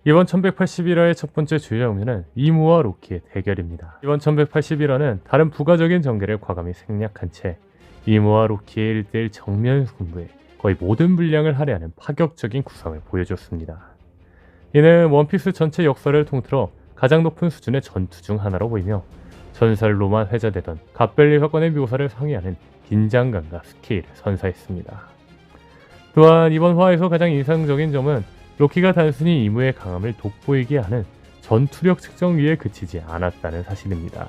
이번 1181화의 첫 번째 주요 장면은 이무와 로키의 대결입니다. 이번 1181화는 다른 부가적인 전개를 과감히 생략한 채 이무와 로키의 1대1 정면 승부에 거의 모든 분량을 할애하는 파격적인 구성을 보여줬습니다. 이는 원피스 전체 역사를 통틀어 가장 높은 수준의 전투 중 하나로 보이며 전설로만 회자되던 갓벨리 사건의 묘사를 상회하는 긴장감과 스케일을 선사했습니다. 또한 이번 화에서 가장 인상적인 점은 로키가 단순히 이무의 강함을 돋보이게 하는 전투력 측정 위에 그치지 않았다는 사실입니다.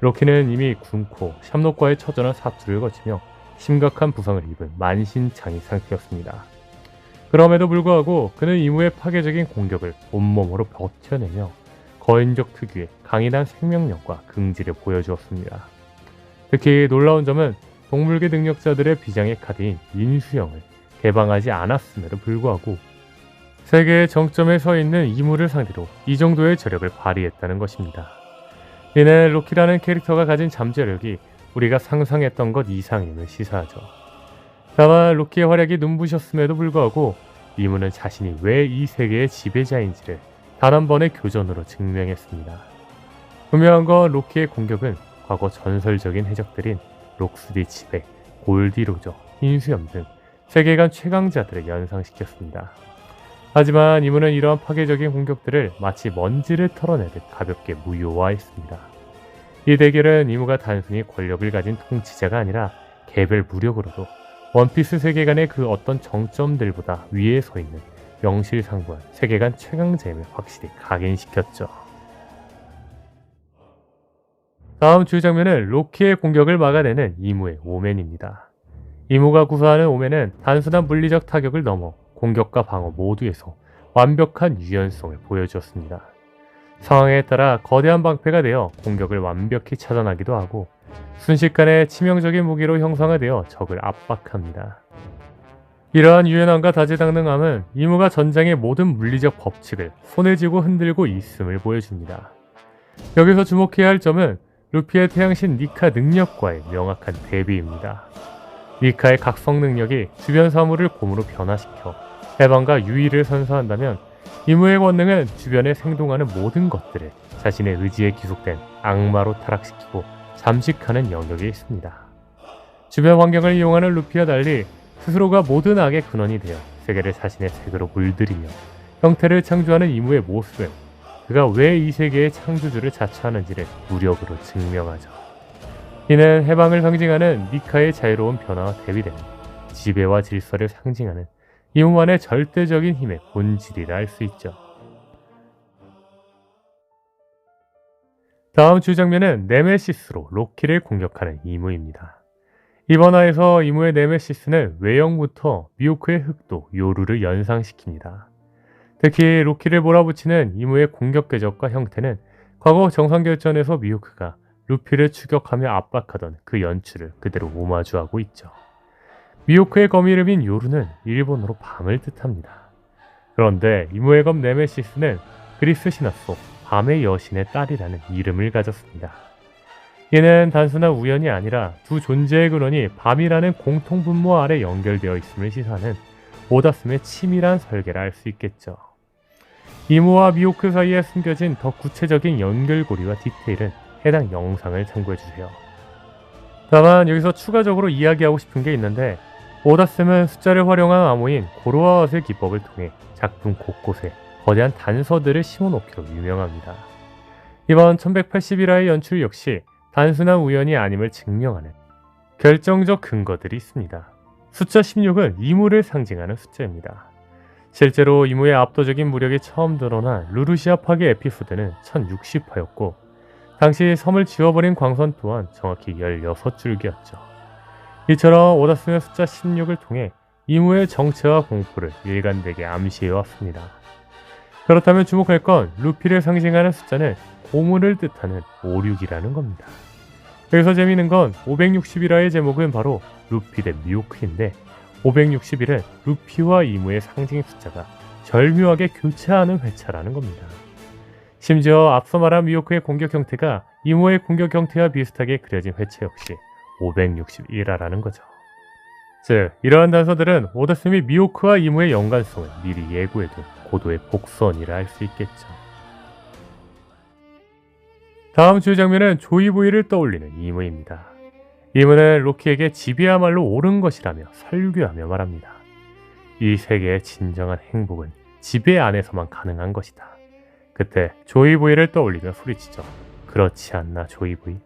로키는 이미 군코, 샴록과의 처절한 사투를 거치며 심각한 부상을 입은 만신창이 상태였습니다. 그럼에도 불구하고 그는 이무의 파괴적인 공격을 온몸으로 버텨내며 거인족 특유의 강인한 생명력과 긍지를 보여주었습니다. 특히 놀라운 점은 동물계 능력자들의 비장의 카드인 인수형을 개방하지 않았음에도 불구하고 세계의 정점에 서 있는 이무를 상대로 이 정도의 저력을 발휘했다는 것입니다. 이는 로키라는 캐릭터가 가진 잠재력이 우리가 상상했던 것 이상임을 시사하죠. 다만 로키의 활약이 눈부셨음에도 불구하고 이무는 자신이 왜 이 세계의 지배자인지를 단 한 번의 교전으로 증명했습니다. 분명한 건 로키의 공격은 과거 전설적인 해적들인 록스디 치백, 골디로저, 흰수염 등 세계관 최강자들을 연상시켰습니다. 하지만 이무는 이러한 파괴적인 공격들을 마치 먼지를 털어내듯 가볍게 무효화했습니다. 이 대결은 이무가 단순히 권력을 가진 통치자가 아니라 개별 무력으로도 원피스 세계관의 그 어떤 정점들보다 위에 서 있는 명실상부한 세계관 최강자임을 확실히 각인시켰죠. 다음 주요 장면은 로키의 공격을 막아내는 이무의 오맨입니다. 이무가 구사하는 오맨은 단순한 물리적 타격을 넘어 공격과 방어 모두에서 완벽한 유연성을 보여주었습니다. 상황에 따라 거대한 방패가 되어 공격을 완벽히 차단하기도 하고 순식간에 치명적인 무기로 형상화되어 적을 압박합니다. 이러한 유연함과 다재다능함은 이무가 전장의 모든 물리적 법칙을 손에 쥐고 흔들고 있음을 보여줍니다. 여기서 주목해야 할 점은 루피의 태양신 니카 능력과의 명확한 대비입니다. 니카의 각성 능력이 주변 사물을 곰으로 변화시켜 해방과 유의를 선사한다면 이무의 권능은 주변에 생동하는 모든 것들을 자신의 의지에 기속된 악마로 타락시키고 잠식하는 영역에 있습니다. 주변 환경을 이용하는 루피와 달리 스스로가 모든 악의 근원이 되어 세계를 자신의 색으로 물들이며 형태를 창조하는 이무의 모습은 그가 왜 이 세계의 창조주를 자처하는지를 무력으로 증명하죠. 이는 해방을 상징하는 니카의 자유로운 변화와 대비되는 지배와 질서를 상징하는 이무만의 절대적인 힘의 본질이라 할 수 있죠. 다음 주장면은 네메시스로 로키를 공격하는 이무입니다. 이번 화에서 이무의 네메시스는 외형부터 미호크의 흑도 요루를 연상시킵니다. 특히 로키를 몰아붙이는 이무의 공격 궤적과 형태는 과거 정상결전에서 미호크가 루피를 추격하며 압박하던 그 연출을 그대로 오마주하고 있죠. 미호크의 검 이름인 요루는 일본어로 밤을 뜻합니다. 그런데 이무의 검 네메시스는 그리스 신화 속 밤의 여신의 딸이라는 이름을 가졌습니다. 이는 단순한 우연이 아니라 두 존재의 근원이 밤이라는 공통분모 아래 연결되어 있음을 시사하는 오다스의 치밀한 설계라 할 수 있겠죠. 이무와 미호크 사이에 숨겨진 더 구체적인 연결고리와 디테일은 해당 영상을 참고해주세요. 다만 여기서 추가적으로 이야기하고 싶은 게 있는데 오다스는 숫자를 활용한 암호인 고로아웃의 기법을 통해 작품 곳곳에 거대한 단서들을 심어놓기로 유명합니다. 이번 1181화의 연출 역시 단순한 우연이 아님을 증명하는 결정적 근거들이 있습니다. 숫자 16은 이무를 상징하는 숫자입니다. 실제로 이무의 압도적인 무력이 처음 드러난 루루시아 파괴 에피소드는 1060화였고 당시 섬을 지워버린 광선 또한 정확히 16줄기였죠. 이처럼 오다스는 숫자 16을 통해 이무의 정체와 공포를 일관되게 암시해왔습니다. 그렇다면 주목할 건 루피를 상징하는 숫자는 고문을 뜻하는 56이라는 겁니다. 여기서 재미있는 건 561화의 제목은 바로 루피 대 미호크인데 561은 루피와 이무의 상징 숫자가 절묘하게 교차하는 회차라는 겁니다. 심지어 앞서 말한 미호크의 공격 형태가 이무의 공격 형태와 비슷하게 그려진 회차 역시 561화라는 거죠. 즉, 이러한 단서들은 오다스 및 미호크와 이무의 연관성을 미리 예고해둔 고도의 복선이라 할 수 있겠죠. 다음 주의 장면은 조이보이를 떠올리는 이무입니다. 이무는 로키에게 집이야말로 옳은 것이라며 설교하며 말합니다. 이 세계의 진정한 행복은 지배 안에서만 가능한 것이다. 그때 조이보이를 떠올리며 소리치죠. 그렇지 않나 조이보이?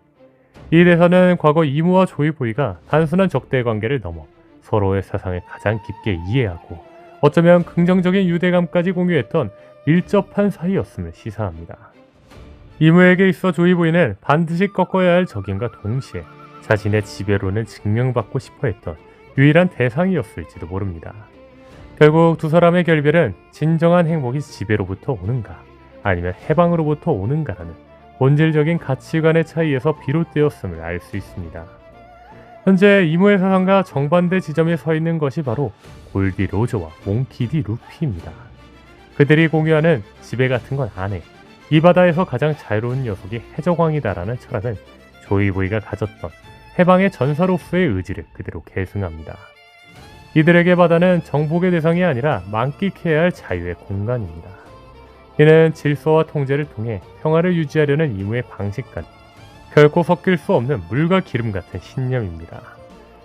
이 대사는 과거 이무와 조이보이가 단순한 적대 관계를 넘어 서로의 사상을 가장 깊게 이해하고 어쩌면 긍정적인 유대감까지 공유했던 밀접한 사이였음을 시사합니다. 이무에게 있어 조이보이는 반드시 꺾어야 할 적임과 동시에 자신의 지배로는 증명받고 싶어 했던 유일한 대상이었을지도 모릅니다. 결국 두 사람의 결별은 진정한 행복이 지배로부터 오는가 아니면 해방으로부터 오는가라는 본질적인 가치관의 차이에서 비롯되었음을 알 수 있습니다. 현재 이무의 사상과 정반대 지점에 서 있는 것이 바로 골디 로저와 몽키 디 루피입니다. 그들이 공유하는 지배 같은 건 안 해. 이 바다에서 가장 자유로운 녀석이 해적왕이다라는 철학은 조이보이가 가졌던 해방의 전사로서의 의지를 그대로 계승합니다. 이들에게 바다는 정복의 대상이 아니라 만끽해야 할 자유의 공간입니다. 이는 질서와 통제를 통해 평화를 유지하려는 이무의 방식까지 결코 섞일 수 없는 물과 기름 같은 신념입니다.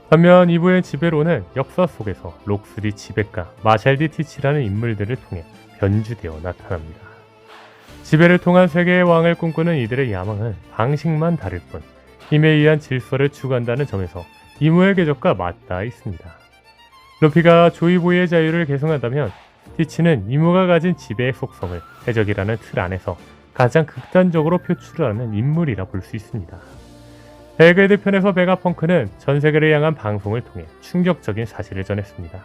반면 이무의 지배로는 역사 속에서 록스리 지배가 마샬디 티치라는 인물들을 통해 변주되어 나타납니다. 지배를 통한 세계의 왕을 꿈꾸는 이들의 야망은 방식만 다를 뿐 힘에 의한 질서를 추구한다는 점에서 이무의 궤적과 맞닿아 있습니다. 루피가 조이보이의 자유를 계승한다면 티치는 이무가 가진 지배의 속성을 해적이라는 틀 안에서 가장 극단적으로 표출하는 인물이라 볼 수 있습니다. 벨그레드 편에서 베가펑크는 전 세계를 향한 방송을 통해 충격적인 사실을 전했습니다.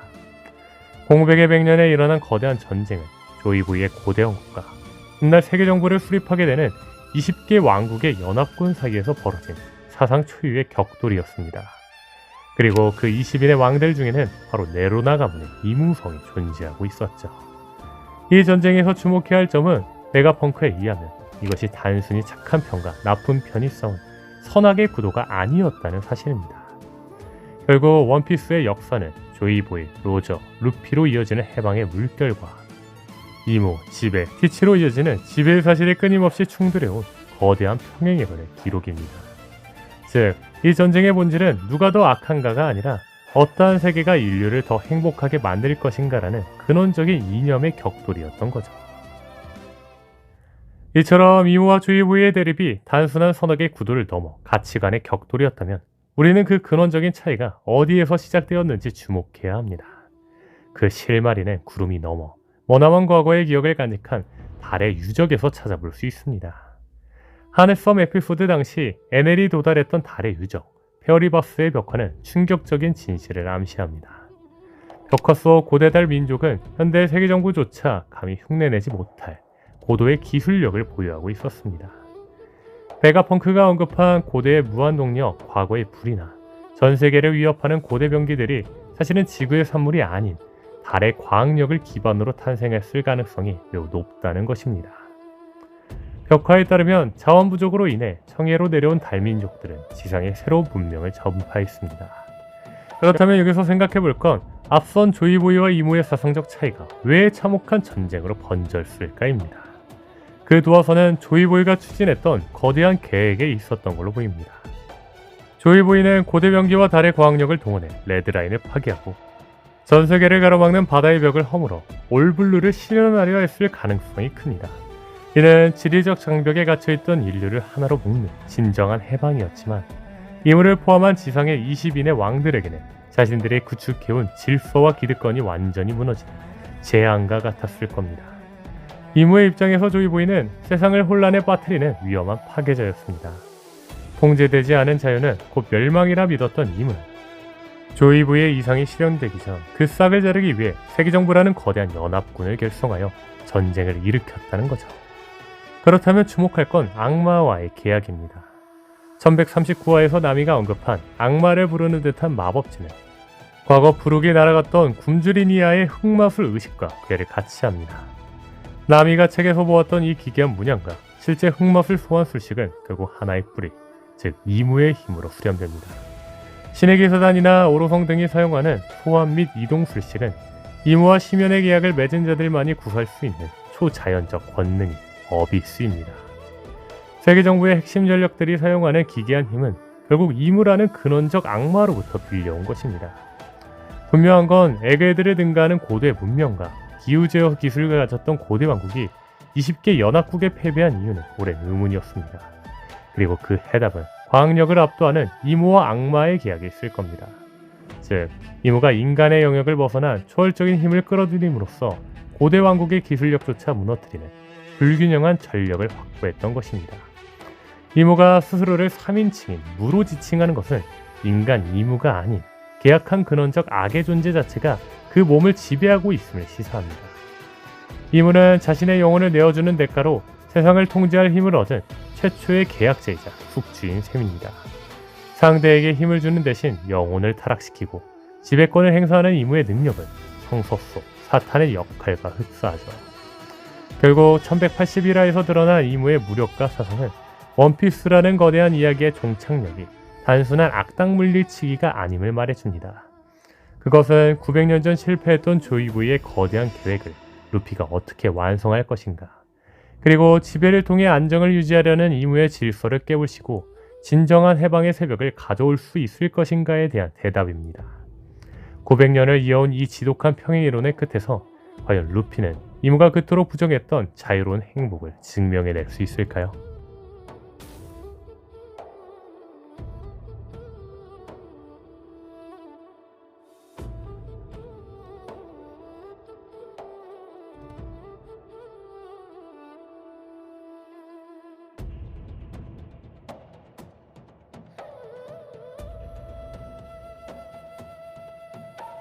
공백의 100년에 일어난 거대한 전쟁은 조이보이의 고대 왕국과 훗날 세계 정부를 수립하게 되는 20개 왕국의 연합군 사이에서 벌어진 사상 초유의 격돌이었습니다. 그리고 그 20인의 왕들 중에는 바로 네로나 가문의 이무성이 존재하고 있었죠. 이 전쟁에서 주목해야 할 점은 베가펑크에 의하면 이것이 단순히 착한 편과 나쁜 편이 싸운 선악의 구도가 아니었다는 사실입니다. 결국 원피스의 역사는 조이보이, 로저, 루피로 이어지는 해방의 물결과 이무, 지배, 티치로 이어지는 지배의 사실이 끊임없이 충돌해온 거대한 평행이론의 기록입니다. 즉, 이 전쟁의 본질은 누가 더 악한가가 아니라 어떠한 세계가 인류를 더 행복하게 만들 것인가라는 근원적인 이념의 격돌이었던 거죠. 이처럼 이무와 조이보이의 대립이 단순한 선악의 구도를 넘어 가치관의 격돌이었다면 우리는 그 근원적인 차이가 어디에서 시작되었는지 주목해야 합니다. 그 실마리는 구름이 넘어 머나먼 과거의 기억을 간직한 달의 유적에서 찾아볼 수 있습니다. 하네섬 에피소드 당시 에넬이 도달했던 달의 유적, 페어리버스의 벽화는 충격적인 진실을 암시합니다. 벽화 속 고대달 민족은 현대 세계 정부조차 감히 흉내내지 못할 고도의 기술력을 보유하고 있었습니다. 베가펑크가 언급한 고대의 무한동력, 과거의 불이나 전 세계를 위협하는 고대 병기들이 사실은 지구의 산물이 아닌 달의 과학력을 기반으로 탄생했을 가능성이 매우 높다는 것입니다. 벽화에 따르면 자원 부족으로 인해 청해로 내려온 달민족들은 지상에 새로운 문명을 전파했습니다. 그렇다면 여기서 생각해볼 건 앞선 조이보이와 이무의 사상적 차이가 왜 참혹한 전쟁으로 번졌을까입니다. 그 도화선은 조이보이가 추진했던 거대한 계획에 있었던 걸로 보입니다. 조이보이는 고대 병기와 달의 과학력을 동원해 레드라인을 파괴하고 전 세계를 가로막는 바다의 벽을 허물어 올블루를 실현하려 했을 가능성이 큽니다. 이는 지리적 장벽에 갇혀있던 인류를 하나로 묶는 진정한 해방이었지만 이무를 포함한 지상의 20인의 왕들에게는 자신들이 구축해온 질서와 기득권이 완전히 무너지는 재앙과 같았을 겁니다. 이무의 입장에서 조이보이는 세상을 혼란에 빠뜨리는 위험한 파괴자였습니다. 통제되지 않은 자유는 곧 멸망이라 믿었던 이무는 조이보이의 이상이 실현되기 전 그 싹을 자르기 위해 세계정부라는 거대한 연합군을 결성하여 전쟁을 일으켰다는 거죠. 그렇다면 주목할 건 악마와의 계약입니다. 1139화에서 나미가 언급한 악마를 부르는 듯한 마법진은 과거 부르게 날아갔던 굼주리니아의 흑마술 의식과 괴를 같이 합니다. 나미가 책에서 보았던 이 기괴한 문양과 실제 흑마술 소환 술식은 결국 하나의 뿌리, 즉 이무의 힘으로 수렴됩니다. 신의 기사단이나 오로성 등이 사용하는 소환 및 이동 술식은 이무와 심연의 계약을 맺은 자들만이 구사할 수 있는 초자연적 권능이 업이 쓰입니다. 세계 정부의 핵심 전력들이 사용하는 기괴한 힘은 결국 이무라는 근원적 악마로부터 빌려온 것입니다. 분명한 건 에게들을 능가하는 고대 문명과 기후제어 기술을 가졌던 고대 왕국이 20개 연합국에 패배한 이유는 오랜 의문이었습니다. 그리고 그 해답은 과학력을 압도하는 이무와 악마의 계약에 있을 겁니다. 즉, 이무가 인간의 영역을 벗어난 초월적인 힘을 끌어들임으로써 고대 왕국의 기술력조차 무너뜨리는 불균형한 전력을 확보했던 것입니다. 이무가 스스로를 3인칭인 무로 지칭하는 것은 인간 이무가 아닌 계약한 근원적 악의 존재 자체가 그 몸을 지배하고 있음을 시사합니다. 이무는 자신의 영혼을 내어주는 대가로 세상을 통제할 힘을 얻은 최초의 계약자이자 숙주인 셈입니다. 상대에게 힘을 주는 대신 영혼을 타락시키고 지배권을 행사하는 이무의 능력은 성서 속 사탄의 역할과 흡사하죠. 결국 1181화에서 드러난 이무의 무력과 사상은 원피스라는 거대한 이야기의 종착역이 단순한 악당 물리치기가 아님을 말해줍니다. 그것은 900년 전 실패했던 조이부의 거대한 계획을 루피가 어떻게 완성할 것인가, 그리고 지배를 통해 안정을 유지하려는 이무의 질서를 깨부시고 진정한 해방의 새벽을 가져올 수 있을 것인가에 대한 대답입니다. 900년을 이어온 이 지독한 평행이론의 끝에서 과연 루피는 이무가 그토록 부정했던 자유로운 행복을 증명해낼 수 있을까요?